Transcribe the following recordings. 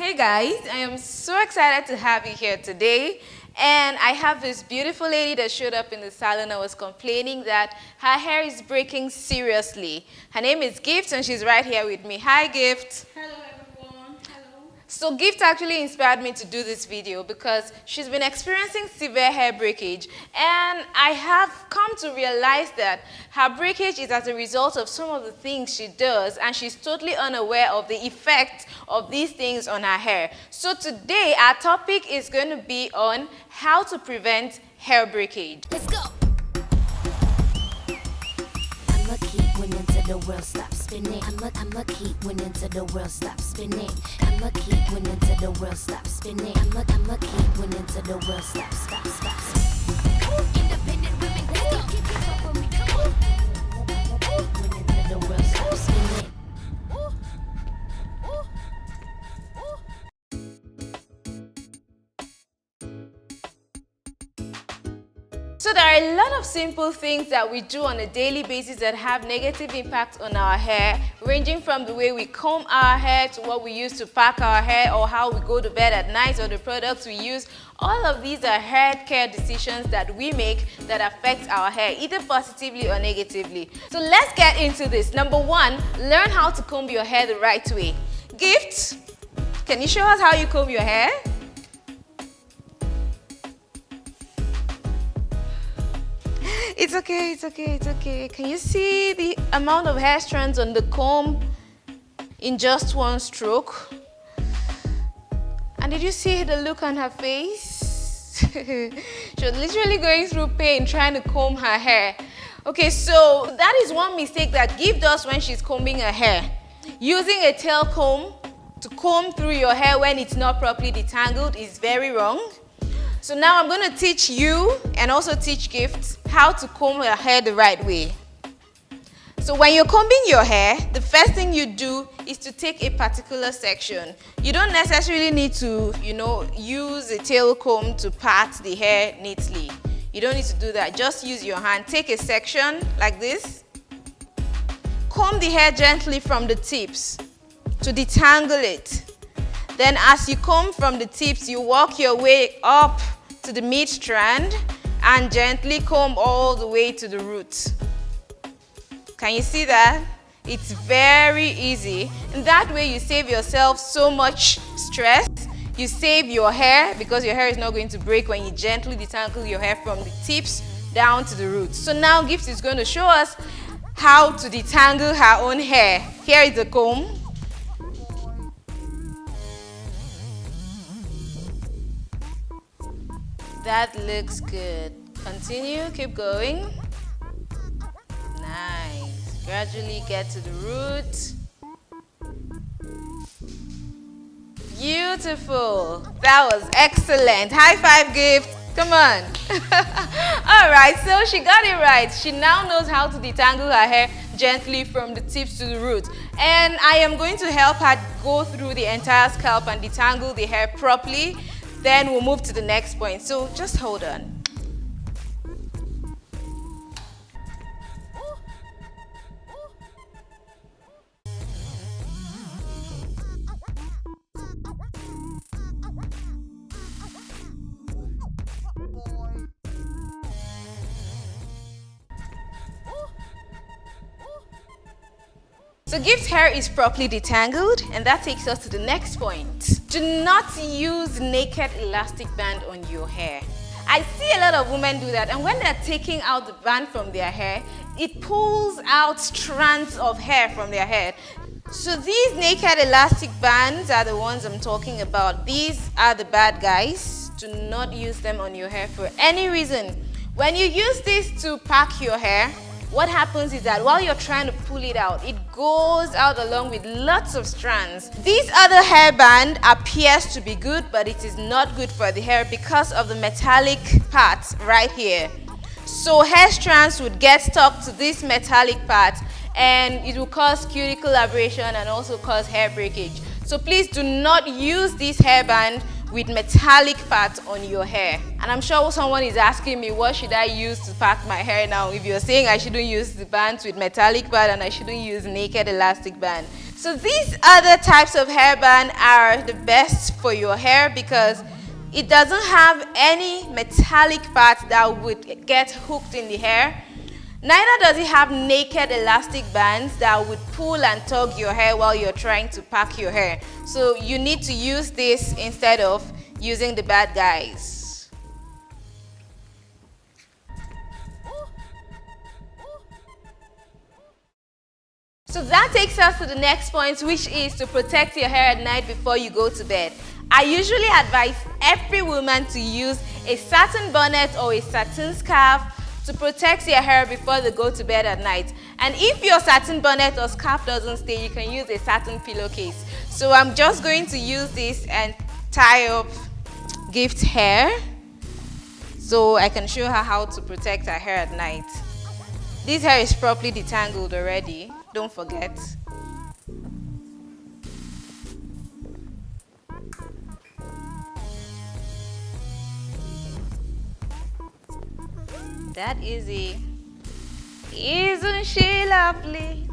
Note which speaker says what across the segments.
Speaker 1: Hey guys, I am so excited to have you here today. And I have this beautiful lady that showed up in the salon. I was complaining that her hair is breaking seriously. Her name is Gift and she's right here with me. Hi Gift.
Speaker 2: Hello everyone. Hello.
Speaker 1: So Gift actually inspired me to do this video because she's been experiencing severe hair breakage, and I have come to realize that her breakage is as a result of some of the things she does, and she's totally unaware of the effect of these things on her hair. So today our topic is going to be on how to prevent hair breakage.
Speaker 3: Let's go. I'ma keep winning till the world stops spinning. I'ma keep winning till the world stops spinning. I'ma keep winning till the world stops spinning. I'ma keep winning till the world stops. Independent women, let's go. Keep it up for me, come on. Winning till the world stops spinning.
Speaker 1: So there are a lot of simple things that we do on a daily basis that have negative impact on our hair, ranging from the way we comb our hair to what we use to pack our hair or how we go to bed at night or the products we use. All of these are hair care decisions that we make that affect our hair, either positively or negatively. So let's get into this. Number one, learn how to comb your hair the right way. Gift, can you show us how you comb your hair? It's okay, it's okay, it's okay. Can you see the amount of hair strands on the comb in just one stroke? And did you see the look on her face? She was literally going through pain trying to comb her hair. Okay, so that is one mistake that Gift does when she's combing her hair. Using a tail comb to comb through your hair when it's not properly detangled is very wrong. So now I'm going to teach you and also teach Gift how to comb your hair the right way. So when you're combing your hair, the first thing you do is to take a particular section. You don't necessarily need to, use a tail comb to part the hair neatly. You don't need to do that. Just use your hand. Take a section like this. Comb the hair gently from the tips to detangle it. Then as you comb from the tips, you walk your way up to the mid-strand and gently comb all the way to the root. Can you see that? It's very easy. And that way you save yourself so much stress. You save your hair because your hair is not going to break when you gently detangle your hair from the tips down to the roots. So now Gift is going to show us how to detangle her own hair. Here is the comb. That looks good. Continue, keep going. Nice. Gradually get to the root. Beautiful. That was excellent. High five, Gift. Come on. All right, so she got it right. She now knows how to detangle her hair gently from the tips to the root. And I am going to help her go through the entire scalp and detangle the hair properly. Then we'll move to the next point. So just hold on. So Gift's hair is properly detangled, and that takes us to the next point. Do not use naked elastic band on your hair. I see a lot of women do that, and when they're taking out the band from their hair, it pulls out strands of hair from their hair. So these naked elastic bands are the ones I'm talking about. These are the bad guys. Do not use them on your hair for any reason. When you use this to pack your hair, what happens is that while you're trying to pull it out, it goes out along with lots of strands. This other hairband appears to be good, but it is not good for the hair because of the metallic part right here. So hair strands would get stuck to this metallic part, and it will cause cuticle abrasion and also cause hair breakage. So please do not use this hairband with metallic part on your hair. And I'm sure someone is asking me, what should I use to pack my hair now? If you're saying I shouldn't use the bands with metallic band and I shouldn't use naked elastic band. So these other types of hairband are the best for your hair because it doesn't have any metallic parts that would get hooked in the hair. Neither does it have naked elastic bands that would pull and tug your hair while you're trying to pack your hair. So you need to use this instead of using the bad guys. So that takes us to the next point, which is to protect your hair at night before you go to bed. I usually advise every woman to use a satin bonnet or a satin scarf to protect your hair before they go to bed at night. And if your satin bonnet or scarf doesn't stay, you can use a satin pillowcase. So I'm just going to use this and tie up Gift's hair so I can show her how to protect her hair at night. This hair is properly detangled already, don't forget. That easy. Isn't she lovely?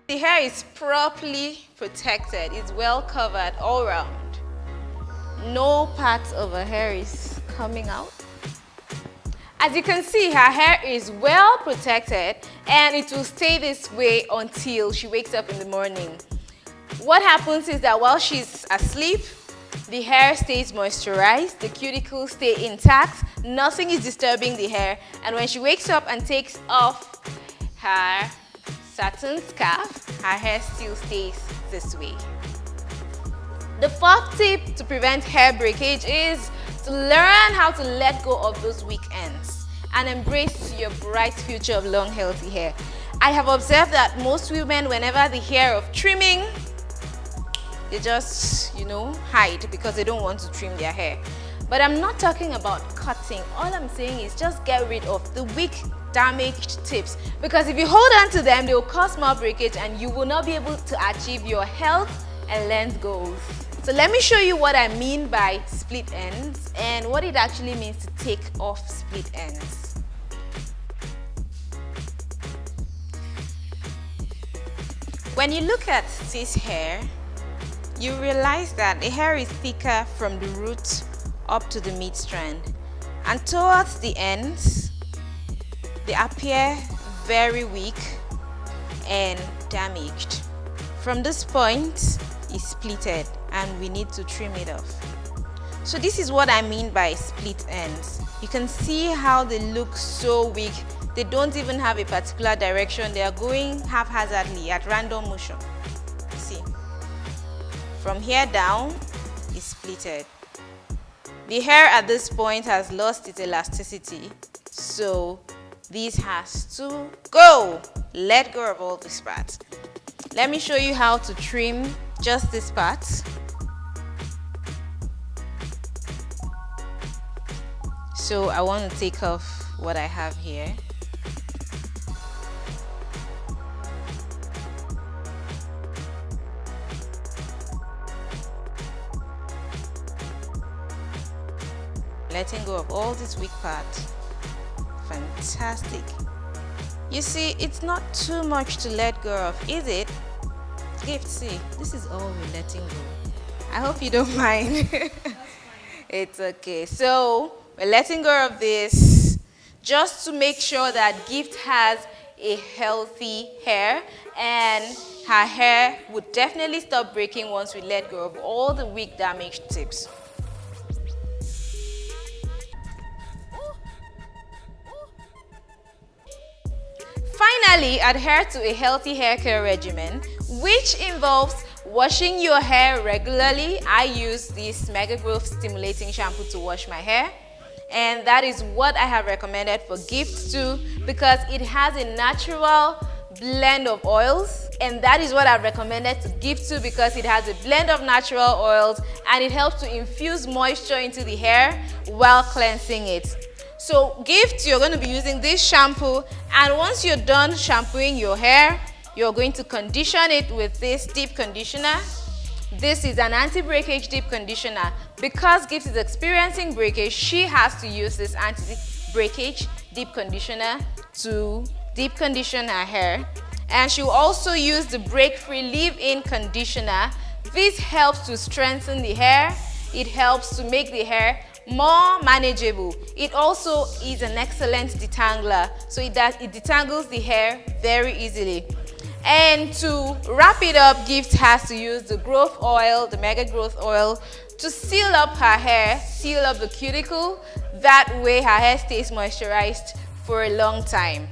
Speaker 1: The hair is properly protected. It's well covered all around. No part of her hair is coming out. As you can see, her hair is well protected and it will stay this way until she wakes up in the morning. What happens is that while she's asleep, the hair stays moisturized, the cuticles stay intact, nothing is disturbing the hair, and when she wakes up and takes off her satin scarf, her hair still stays this way. The fourth tip to prevent hair breakage is to learn how to let go of those weak ends and embrace your bright future of long, healthy hair. I have observed that most women, whenever they hear of trimming, they just, hide because they don't want to trim their hair. But I'm not talking about cutting. All I'm saying is just get rid of the weak, damaged tips, because if you hold on to them, they will cause more breakage and you will not be able to achieve your health and length goals. So let me show you what I mean by split ends and what it actually means to take off split ends. When you look at this hair, you realize that the hair is thicker from the root up to the mid strand, and towards the ends they appear very weak and damaged. From this point, it's splitted and we need to trim it off. So this is what I mean by split ends. You can see how they look so weak. They don't even have a particular direction. They are going haphazardly at random motion. See, from here down is splitted. The hair at this point has lost its elasticity, so this has to go. Let go of all this part. Let me show you how to trim just this part. So I want to take off what I have here. Letting go of all this weak part. Fantastic. You see, it's not too much to let go of, is it? Gift, see, this is all we're letting go. I hope you don't mind. It's okay. So we're letting go of this just to make sure that Gift has a healthy hair, and her hair would definitely stop breaking once we let go of all the weak, damaged tips. Finally, adhere to a healthy hair care regimen, which involves washing your hair regularly. I use this MegaGrowth stimulating shampoo to wash my hair, and that is what I have recommended for Gift too, because it has a natural blend of oils, and that is what I've recommended to Gift too, because it has a blend of natural oils and it helps to infuse moisture into the hair while cleansing it. So Gift, you're going to be using this shampoo, and once you're done shampooing your hair, you're going to condition it with this deep conditioner. This is an anti-breakage deep conditioner. Because Gift is experiencing breakage, she has to use this anti-breakage deep conditioner to deep condition her hair. And she'll also use the break-free leave-in conditioner. This helps to strengthen the hair. It helps to make the hair more manageable. It also is an excellent detangler, so it detangles the hair very easily. And to wrap it up, Gift has to use the growth oil, the MegaGrowth oil, to seal up her hair, seal up the cuticle. That way her hair stays moisturized for a long time.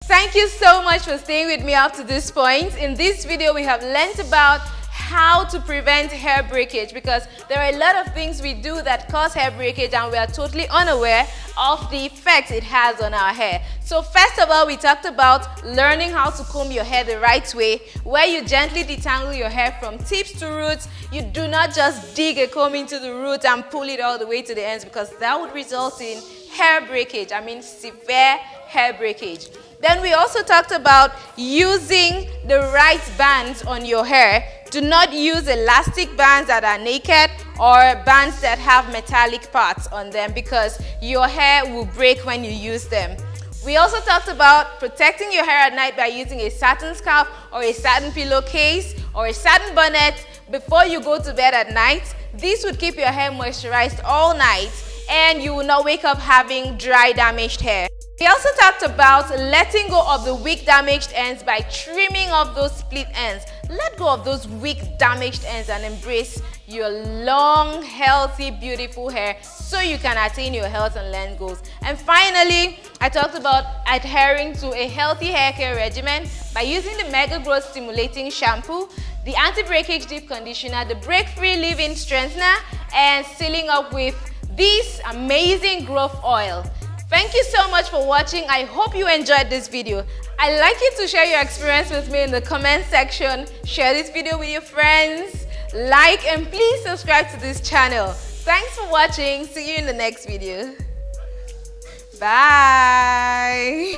Speaker 1: Thank you so much for staying with me up to this point. In this video, we have learnt about how to prevent hair breakage, because there are a lot of things we do that cause hair breakage and we are totally unaware of the effects it has on our hair. So first of all, we talked about learning how to comb your hair the right way, where you gently detangle your hair from tips to roots. You do not just dig a comb into the root and pull it all the way to the ends, because that would result in hair breakage. I mean severe hair breakage. Then we also talked about using the right bands on your hair. Do not use elastic bands that are naked or bands that have metallic parts on them, because your hair will break when you use them. We also talked about protecting your hair at night by using a satin scarf or a satin pillowcase or a satin bonnet before you go to bed at night. This would keep your hair moisturized all night and you will not wake up having dry, damaged hair. We also talked about letting go of the weak, damaged ends by trimming off those split ends. Let go of those weak, damaged ends and embrace your long, healthy, beautiful hair so you can attain your health and length goals. And finally, I talked about adhering to a healthy hair care regimen by using the MegaGrowth Stimulating Shampoo, the Anti-Breakage Deep Conditioner, the Break-Free Leave-In Strengthener, and sealing up with this amazing growth oil. Thank you so much for watching. I hope you enjoyed this video. I'd like you to share your experience with me in the comment section. Share this video with your friends, like, and please subscribe to this channel. Thanks for watching. See you in the next video. Bye.